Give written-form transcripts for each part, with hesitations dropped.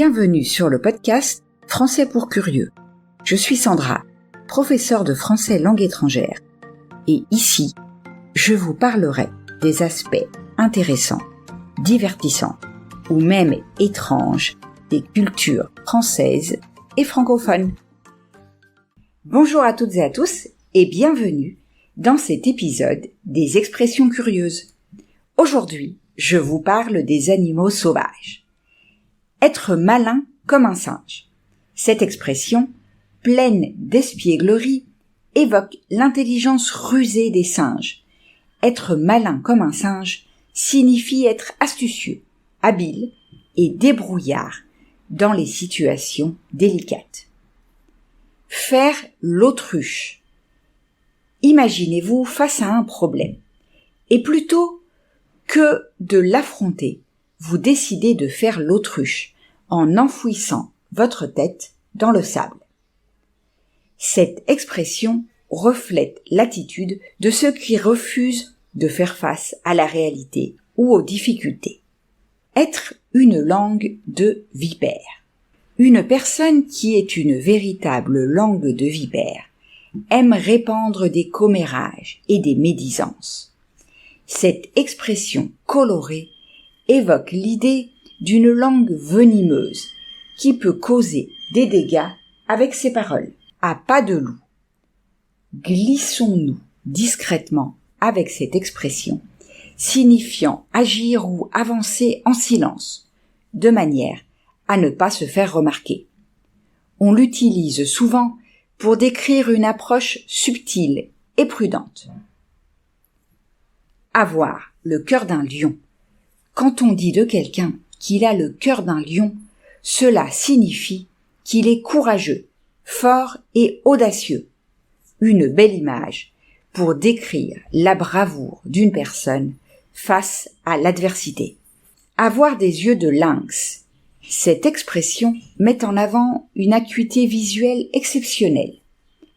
Bienvenue sur le podcast Français pour curieux. Je suis Sandra, professeure de français langue étrangère. Et ici, je vous parlerai des aspects intéressants, divertissants ou même étranges des cultures françaises et francophones. Bonjour à toutes et à tous et bienvenue dans cet épisode des expressions curieuses. Aujourd'hui, je vous parle des animaux sauvages. Être malin comme un singe. Cette expression, pleine d'espièglerie, évoque l'intelligence rusée des singes. Être malin comme un singe signifie être astucieux, habile et débrouillard dans les situations délicates. Faire l'autruche. Imaginez-vous face à un problème, et plutôt que de l'affronter, vous décidez de faire l'autruche en enfouissant votre tête dans le sable. Cette expression reflète l'attitude de ceux qui refusent de faire face à la réalité ou aux difficultés. Être une langue de vipère. Une personne qui est une véritable langue de vipère aime répandre des commérages et des médisances. Cette expression colorée évoque l'idée d'une langue venimeuse qui peut causer des dégâts avec ses paroles. À pas de loup, glissons-nous discrètement avec cette expression, signifiant agir ou avancer en silence, de manière à ne pas se faire remarquer. On l'utilise souvent pour décrire une approche subtile et prudente. Avoir le cœur d'un lion. Quand on dit de quelqu'un qu'il a le cœur d'un lion, cela signifie qu'il est courageux, fort et audacieux. Une belle image pour décrire la bravoure d'une personne face à l'adversité. Avoir des yeux de lynx. Cette expression met en avant une acuité visuelle exceptionnelle,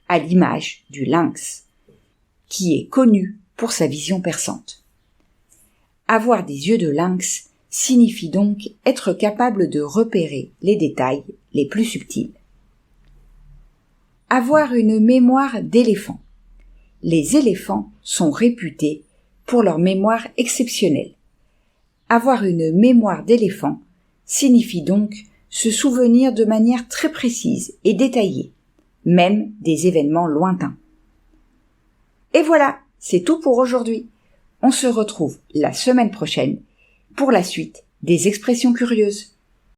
à l'image du lynx, qui est connu pour sa vision perçante. Avoir des yeux de lynx signifie donc être capable de repérer les détails les plus subtils. Avoir une mémoire d'éléphant. Les éléphants sont réputés pour leur mémoire exceptionnelle. Avoir une mémoire d'éléphant signifie donc se souvenir de manière très précise et détaillée, même des événements lointains. Et voilà, c'est tout pour aujourd'hui. On se retrouve la semaine prochaine pour la suite des expressions curieuses.